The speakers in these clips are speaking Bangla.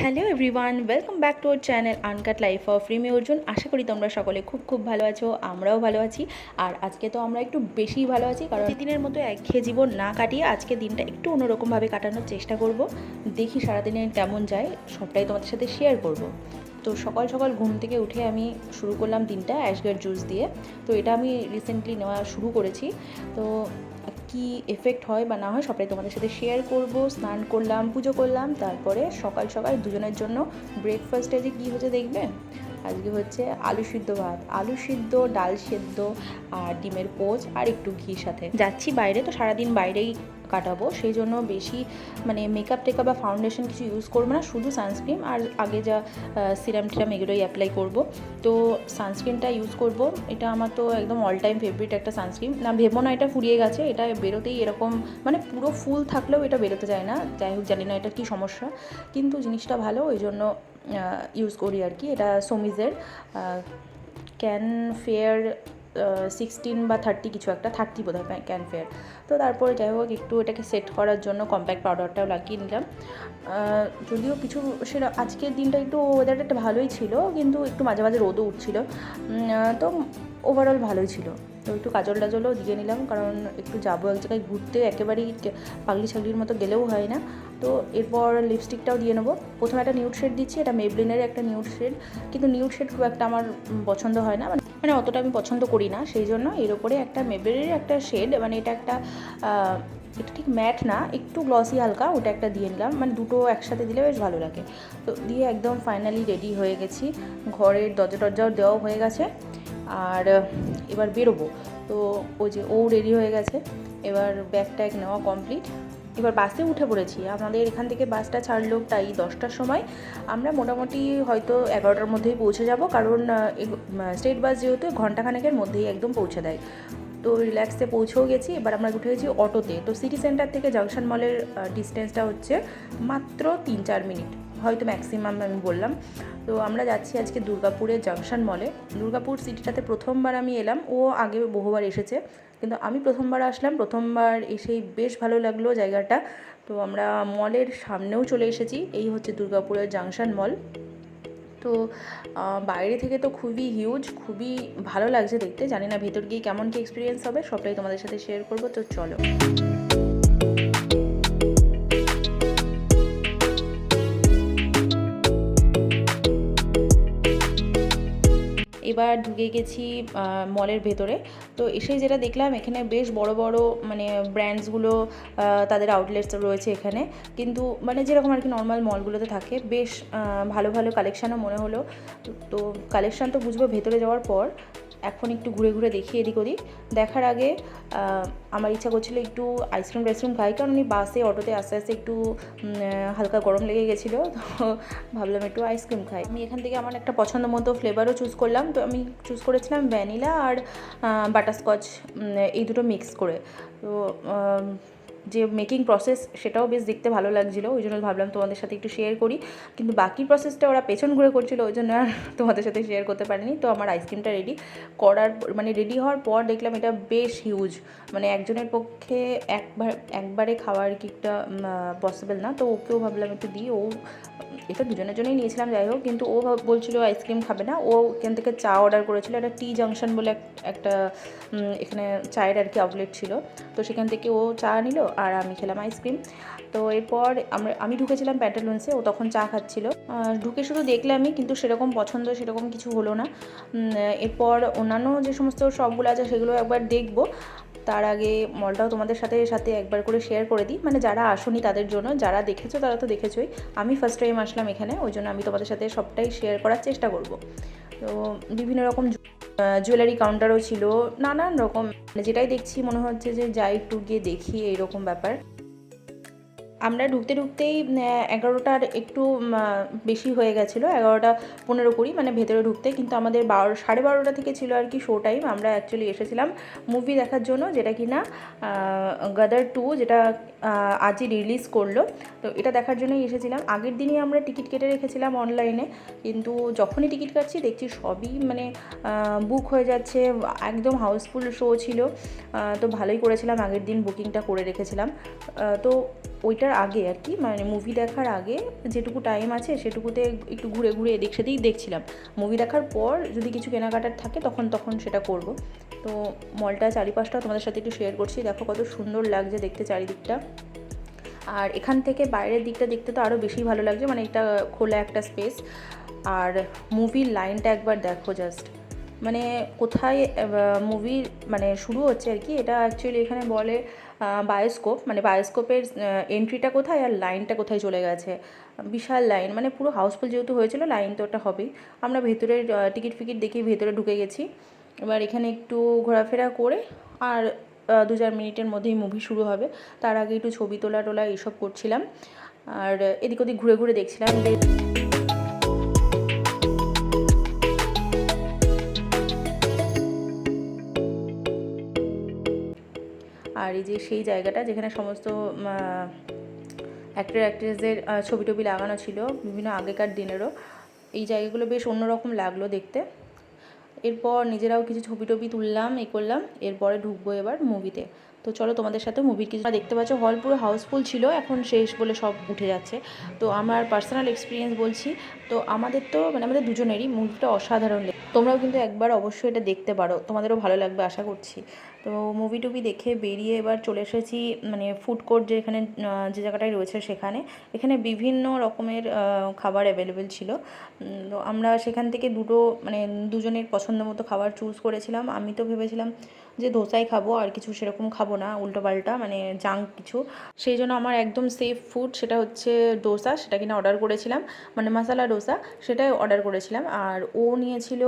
Hello everyone, welcome back to our channel uncut life of Rimi Arjun. আশা করি তোমরা সকলে খুব ভালো আছো, আমরাও ভালো আছি। আর আজকে তো আমরা একটু বেশিই ভালো আছি, কারণ প্রতিদিনের মতো একঘেয়ে জীবন না কাটিয়ে আজকে দিনটা একটু অন্যরকমভাবে কাটানোর চেষ্টা করব। দেখি সারাদিনে কেমন যায়, সবটাই তোমাদের সাথে শেয়ার করব। তো সকাল সকাল ঘুম থেকে উঠে আমি শুরু করলাম দিনটা অ্যাশগার্ড জুস দিয়ে। তো এটা আমি রিসেন্টলি নেওয়া শুরু করেছি। তো কি এফেক্ট হয় বা না হয় সবটাই তোমাদের সাথে শেয়ার করব। স্নান করলাম, পুজো করলাম, তারপরে সকাল সকাল দুজনের জন্য ব্রেকফাস্টে যে কী হচ্ছে দেখবে। আজকে হচ্ছে আলু সিদ্ধ ভাত, আলু সিদ্ধ, ডাল সিদ্ধ আর ডিমের পোচ আর একটু ঘি সাথে। যাচ্ছি বাইরে, তো সারাদিন বাইরেই কাটাবো, সেই জন্য বেশি মেকআপ টেকআপ বা ফাউন্ডেশন কিছু ইউজ করবো না, শুধু সানস্ক্রিন আর আগে যা সিরাম টিরাম এগুলোই অ্যাপ্লাই করব। তো সানস্ক্রিনটা ইউজ করব, এটা আমার তো একদম অল টাইম ফেভারিট একটা সানস্ক্রিন। না ভেবো না এটা ফুরিয়ে গেছে, এটা বেরোতেই এরকম পুরো ফুল থাকলেও এটা বেরোতে যায় না। যাই হোক, জানি না এটা কী সমস্যা, কিন্তু জিনিসটা ভালো, ওই জন্য ইউজ করি আর কি। এটা সোমিজের ক্যান ফেয়ার 16 বা 30 কিছু একটা, 30 বোধ হয় ক্যান ফেয়ার। তো তারপরে যাই হোক একটু এটাকে সেট করার জন্য কম্প্যাক্ট পাউডারটাও লাগিয়ে নিলাম। যদিও কিছু সেটা আজকের দিনটা একটু ওয়েদারটা একটা ভালোই ছিল, কিন্তু একটু মাঝে মাঝে রোদও উঠছিল, তো ওভারঅল ভালোই ছিল। তো একটু কাজল টাজলও দিয়ে নিলাম, কারণ একটু যাবো এক জায়গায় ঘুরতে, একেবারেই পাগলি ছাগলির মতো গেলেও হয় না। তো এরপর লিপস্টিকটাও দিয়ে নেবো। প্রথমে একটা নিউড শেড দিচ্ছি, এটা মেবলিনের একটা নিউড শেড, কিন্তু নিউড শেড খুব একটা আমার পছন্দ হয় না, মানে অতটা আমি পছন্দ করি না, সেই জন্য এর ওপরে একটা মেবলিনের একটা শেড, এটা একটা এটা ঠিক ম্যাট না, একটু গ্লসি হালকা, ওটা একটা দিয়ে নিলাম, দুটো একসাথে দিলে বেশ ভালো লাগে। তো দিয়ে একদম ফাইনালি রেডি হয়ে গেছি, ঘরের দরজা টরজাও দেওয়াও হয়ে গেছে, আর এবার বেরোবো। তো ওই যে ও রেডি হয়ে গেছে, এবার ব্যাগ ট্যাগ নেওয়া কমপ্লিট। এবার বাসে উঠে পড়েছি। আমাদের এখান থেকে বাসটা ছাড়লো প্রায় 10টার সময়, আমরা মোটামুটি হয়তো 11টার মধ্যেই পৌঁছে যাব, কারণ স্টেট বাস যেহেতু ঘন্টাখানেকের মধ্যেই একদম পৌঁছে দেয়। তো রিল্যাক্সে পৌঁছেও গেছি। এবার আমরা উঠে গেছি অটোতে। তো সিটি সেন্টার থেকে জাংশন মলের ডিস্টেন্সটা হচ্ছে মাত্র 3-4 মিনিট, হয়তো ম্যাক্সিমাম আমি বললাম। তো আমরা যাচ্ছি আজকে দুর্গাপুরের জাংশন মলে। দুর্গাপুর সিটিটাতে প্রথমবার আমি এলাম, ও আগে বহুবার এসেছে, কিন্তু আমি প্রথমবার আসলাম। প্রথমবার এসেই বেশ ভালো লাগলো জায়গাটা। তো আমরা মলের সামনেও চলে এসেছি, এই হচ্ছে দুর্গাপুরের জাংশন মল। তো বাইরে থেকে তো খুবই হিউজ, খুবই ভালো লাগছে দেখতে। জানি না ভেতর গিয়ে কেমন কি এক্সপিরিয়েন্স হবে, সবটাই তোমাদের সাথে শেয়ার করবো। তো চলো। এবার ঢুকে গেছি মলের ভেতরে। তো এসেই যেটা দেখলাম, এখানে বেশ বড় বড় ব্র্যান্ডসগুলো তাদের আউটলেটস রয়েছে এখানে, কিন্তু যেরকম আর কি নর্মাল মলগুলোতে থাকে, বেশ ভালো ভালো কালেকশানও মনে হলো। তো কালেকশান তো বুঝবো ভেতরে যাওয়ার পর। এখন একটু ঘুরে ঘুরে দেখি এদিক ওদিক। দেখার আগে আমার ইচ্ছা করছিলো একটু আইসক্রিম টাইসক্রিম খাই, কারণ আমি বাসে অটোতে আস্তে আস্তে একটু হালকা গরম লেগে গেছিলো, তো ভাবলাম একটু আইসক্রিম খাই। আমি এখান থেকে আমার একটা পছন্দ মতো ফ্লেভারও চুজ করলাম। তো আমি চুজ করেছিলাম ভ্যানিলা আর বাটারস্কচ, এই দুটো মিক্স করে। তো যে মেকিং প্রসেস সেটাও বেশ দেখতে ভালো লাগছিলো, ওই জন্য ভাবলাম তোমাদের সাথে একটু শেয়ার করি। কিন্তু বাকি প্রসেসটা ওরা পেছন ঘুরে করছিলো, ওই জন্য আর তোমাদের সাথে শেয়ার করতে পারিনি। তো আমার আইসক্রিমটা রেডি করার রেডি হওয়ার পর দেখলাম এটা বেশ হিউজ, একজনের পক্ষে একবারে খাওয়ার কি একটা পসিবল না। তো ওকেও ভাবলাম একটু দিই, ও এটা দুজনের জন্যই নিয়েছিলাম, যাই হোক। কিন্তু ও বলছিল আইসক্রিম খাবে না, ও এখান থেকে চা অর্ডার করেছিল। একটা টি জাংশন বলে একটা এখানে চায়ের আর কি আউটলেট ছিল, তো সেখান থেকে ও চা নিল আর আমি খেলাম আইসক্রিম। তো এরপর আমি ঢুকেছিলাম প্যান্টালুন্সে, ও তখন চা খাচ্ছিল। ঢুকে শুধু দেখলামই, কিন্তু সেরকম পছন্দ সেরকম কিছু হলো না। এরপর অন্যান্য যে সমস্ত শপগুলো আছে সেগুলো একবার দেখবো। তার আগে মলটাও তোমাদের সাথে সাথে একবার করে শেয়ার করে দিই, যারা আসোনি তাদের জন্য। যারা দেখেছো তারা তো দেখেছোই, আমি ফার্স্ট টাইম আসলাম এখানে, ওই জন্য আমি তোমাদের সাথে সবটাই শেয়ার করার চেষ্টা করব। তো বিভিন্ন রকম জুয়েলারি কাউন্টারও ছিল, নানান রকম, যেটাই দেখছি মনে হচ্ছে যে যাই একটু গিয়ে দেখি, এইরকম ব্যাপার। আমরা ঢুকতে ঢুকতেই 11টার একটু বেশি হয়ে গেছিলো, 11টা 15-20 ভেতরে ঢুকতে। কিন্তু আমাদের 12:30 থেকে ছিল আর কি শো টাইম। আমরা অ্যাকচুয়ালি এসেছিলাম মুভি দেখার জন্য, যেটা কি না গাদার 2, যেটা আজই রিলিজ করলো। তো এটা দেখার জন্যই এসেছিলাম। আগের দিনই আমরা টিকিট কেটে রেখেছিলাম অনলাইনে, কিন্তু যখনই টিকিট কাটছি দেখছি সবই বুক হয়ে যাচ্ছে, একদম হাউসফুল শো ছিল। তো ভালোই করেছিলাম, আগের দিন বুকিংটা করে রেখেছিলাম। তো ওইটার আগে আর কি, মানে মুভি দেখার আগে যেটুকু টাইম আছে সেটুকুতে একটু ঘুরে ঘুরে এদিক সেদিক দেখছিলাম। মুভি দেখার পর যদি কিছু কেনাকাটার থাকে তখন সেটা করব। তো মলটা চারিপাশটা তোমাদের সাথে একটু শেয়ার করছি। দেখো কত সুন্দর লাগছে দেখতে চারিদিকটা। আর এখান থেকে বাইরের দিকটা দেখতে তো আরও বেশি ভালো লাগছে, মানে এটা খোলা একটা স্পেস। আর মুভির লাইনটা একবার দেখো জাস্ট, মানে কোথায় মুভি মানে শুরু হচ্ছে আর কি। এটা অ্যাকচুয়ালি এখানে বলে বায়োস্কোপ, মানে বায়োস্কোপের এন্ট্রিটা কোথায় আর লাইনটা কোথায় চলে গেছে। বিশাল লাইন, মানে পুরো হাউসফুল যেহেতু হয়েছিল লাইন তো ওটা হবেই। আমরা ভেতরের টিকিট ফিকিট দেখে ভেতরে ঢুকে গেছি। এবার এখানে একটু ঘোরাফেরা করে আর 2-4 মিনিটের মধ্যেই মুভি শুরু হবে। তার আগে একটু ছবি তোলা টোলা এইসব করছিলাম আর এদিক ওদিক ঘুরে ঘুরে দেখছিলাম। আর এই যে সেই জায়গাটা যেখানে সমস্ত অ্যাক্টর অ্যাক্ট্রেসদের ছবি টবি লাগানো ছিল বিভিন্ন আগেকার দিনেরও। এই জায়গাগুলো বেশ অন্যরকম লাগলো দেখতে। এরপর নিজেরাও কিছু ছবি টবি তুললাম, করলাম। এরপরে ঢুকবো এবার মুভিতে। তো চলো তোমাদের সাথে মুভির কিছু দেখতে পাচ্ছ। হল পুরো হাউসফুল ছিল, এখন শেষ বলে সব উঠে যাচ্ছে। তো আমার পার্সোনাল এক্সপিরিয়েন্স বলছি, তো আমাদের তো মানে আমাদের দুজনেরই মুভিটা অসাধারণ। তোমরাও কিন্তু একবার অবশ্যই এটা দেখতে পারো, তোমাদেরও ভালো লাগবে আশা করছি। তো মুভি টুভি দেখে বেরিয়ে এবার চলে এসেছি মানে ফুড কোর্ট যেখানে যে জায়গাটায় রয়েছে সেখানে। এখানে বিভিন্ন রকমের খাবার অ্যাভেলেবেল ছিল। তো আমরা সেখান থেকে মানে দুজনের পছন্দ মতো খাবার চুজ করেছিলাম। আমি তো ভেবেছিলাম যে ধোসাই খাবো, আর কিছু সেরকম খাবো না উল্টোপাল্টা মানে জাঙ্ক কিছু। সেই জন্য আমার একদম সেফ ফুড সেটা হচ্ছে ডোসা, সেটা কিনা অর্ডার করেছিলাম, মানে মশালা ডোসা সেটাই অর্ডার করেছিলাম। আর ও নিয়েছিল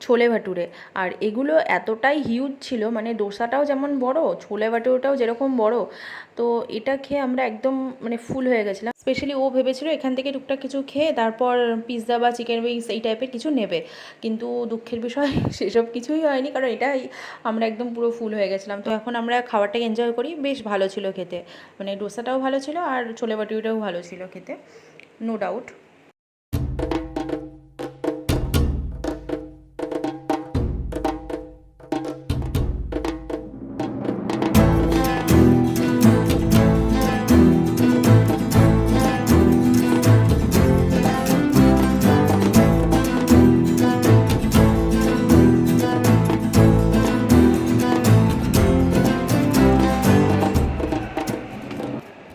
ছোলে ভাটুরে। আর এগুলো এতটাই হিউজ ছিল, মানে ডোসাটাও যেমন বড়, ছোলে ভাটুরেটাও যেরকম বড়। তো এটা খেয়ে আমরা একদম মানে ফুল হয়ে গেছিলাম। স্পেশালি ও ভেবেছিল এখান থেকে টুকটাক কিছু খেয়ে তারপর পিৎজা বা চিকেন উইংস এই টাইপের কিছু নেবে, কিন্তু দুঃখের বিষয় সেসব কিছুই হয়নি, কারণ এটাই আমরা একদম পুরো ফুল হয়ে গেছিলাম। তো এখন আমরা খাবারটাকে এনজয় করি, বেশ ভালো ছিল খেতে, মানে ডোসাটাও ভালো ছিল আর ছোলে ভাটুরেটাও ভালো ছিল খেতে, নো ডাউট।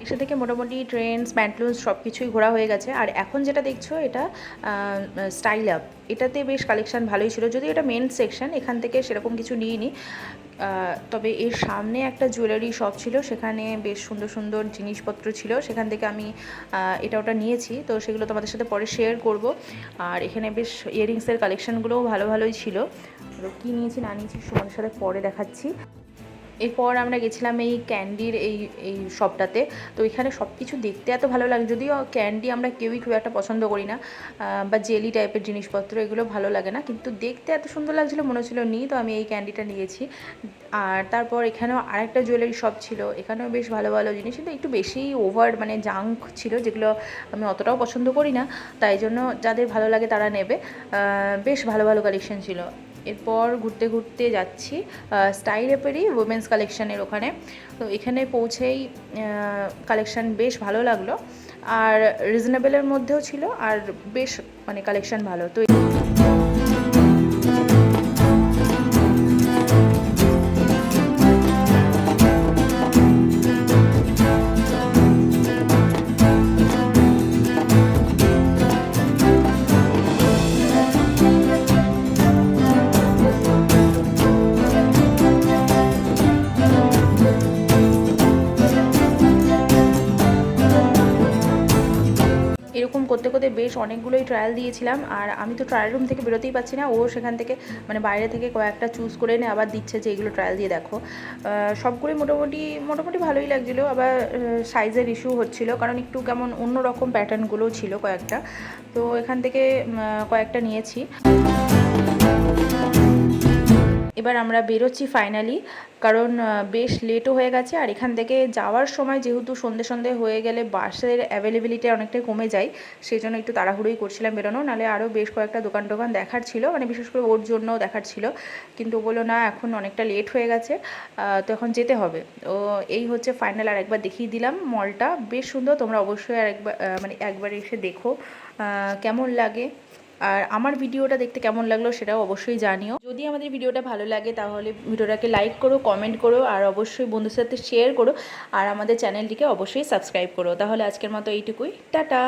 এসে থেকে মোটামুটি ট্রেন্ডস প্যান্টলুন্স সব কিছুই ঘোরা হয়ে গেছে। আর এখন যেটা দেখছো এটা স্টাইল আপ, এটাতে বেশ কালেকশান ভালোই ছিল, যদিও এটা মেন সেকশন, এখান থেকে সেরকম কিছু নিইনি। তবে এর সামনে একটা জুয়েলারি শপ ছিল, সেখানে বেশ সুন্দর সুন্দর জিনিসপত্র ছিল, সেখান থেকে আমি এটা ওটা নিয়েছি। তো সেগুলো তোমাদের সাথে পরে শেয়ার করব। আর এখানে বেশ ইয়াররিংসের কালেকশানগুলোও ভালো ভালোই ছিল। তো কী নিয়েছি না নিয়েছি তোমাদের সাথে পরে দেখাচ্ছি। এরপর আমরা গেছিলাম এই ক্যান্ডির এই শপটাতে। তো এখানে সব কিছু দেখতে এত ভালো লাগে, যদিও ক্যান্ডি আমরা কেউই খুব একটা পছন্দ করি না, বা জেলি টাইপের জিনিসপত্র এগুলো ভালো লাগে না, কিন্তু দেখতে এত সুন্দর লাগছিলো মনে হচ্ছিলো নিই, তো আমি এই ক্যান্ডিটা নিয়েছি। আর তারপর এখানেও আরেকটা জুয়েলারি শপ ছিল, এখানেও বেশ ভালো ভালো জিনিস, কিন্তু একটু বেশি ওভার মানে জাঙ্ক ছিল, যেগুলো আমি অতটাও পছন্দ করি না, তাই জন্য যাদের ভালো লাগে তারা নেবে। বেশ ভালো ভালো কালেকশন ছিল। এরপর ঘুরতে ঘুরতে যাচ্ছি স্টাইল অ্যাপেরই উমেন্স কালেকশানের ওখানে। তো এখানে পৌঁছেই কালেকশান বেশ ভালো লাগলো, আর রিজনেবলের মধ্যেও ছিল, আর বেশ মানে কালেকশান ভালো। তো এরকম করতে করতে বেশ অনেকগুলোই ট্রায়াল দিয়েছিলাম, আর আমি তো ট্রায়াল রুম থেকে বেরোতেই পারছি না, ও সেখান থেকে মানে বাইরে থেকে কয়েকটা চুজ করে এনে আবার দিচ্ছে যে এগুলো ট্রায়াল দিয়ে দেখো। সবগুলোই মোটামুটি মোটামুটি ভালোই লাগছিলো, আবার সাইজের ইস্যু হচ্ছিলো, কারণ একটু কেমন অন্যরকম প্যাটার্নগুলোও ছিল কয়েকটা। তো এখান থেকে কয়েকটা নিয়েছি। এবার আমরা বেরোচ্ছি ফাইনালি, কারণ বেশ লেটও হয়ে গেছে। আর এখান থেকে যাওয়ার সময় যেহেতু সন্ধে সন্ধে হয়ে গেলে বাসের অ্যাভেলেবিলিটি অনেকটাই কমে যায়, সেই জন্য একটু তাড়াহুড়োই করছিলাম বেরোনো, নাহলে আরও বেশ কয়েকটা দোকান টোকান দেখার ছিল, মানে বিশেষ করে ওর জন্যও দেখার ছিল। কিন্তু ও বললো না, এখন অনেকটা লেট হয়ে গেছে, তো এখন যেতে হবে। ও এই হচ্ছে ফাইনাল। আর একবার দেখিয়ে দিলাম মলটা, বেশ সুন্দর। তোমরা অবশ্যই আরেকবার মানে একবার এসে দেখো কেমন লাগে। আর আমার ভিডিওটা দেখতে কেমন লাগলো সেটাও অবশ্যই জানিও। যদি আমাদের ভিডিওটা ভালো লাগে তাহলে ভিডিওটাকে লাইক করো, কমেন্ট করো, আর অবশ্যই বন্ধুদের সাথে শেয়ার করো, আর আমাদের চ্যানেলটিকে অবশ্যই সাবস্ক্রাইব করো। তাহলে আজকের মতো এইটুকুই, টাটা।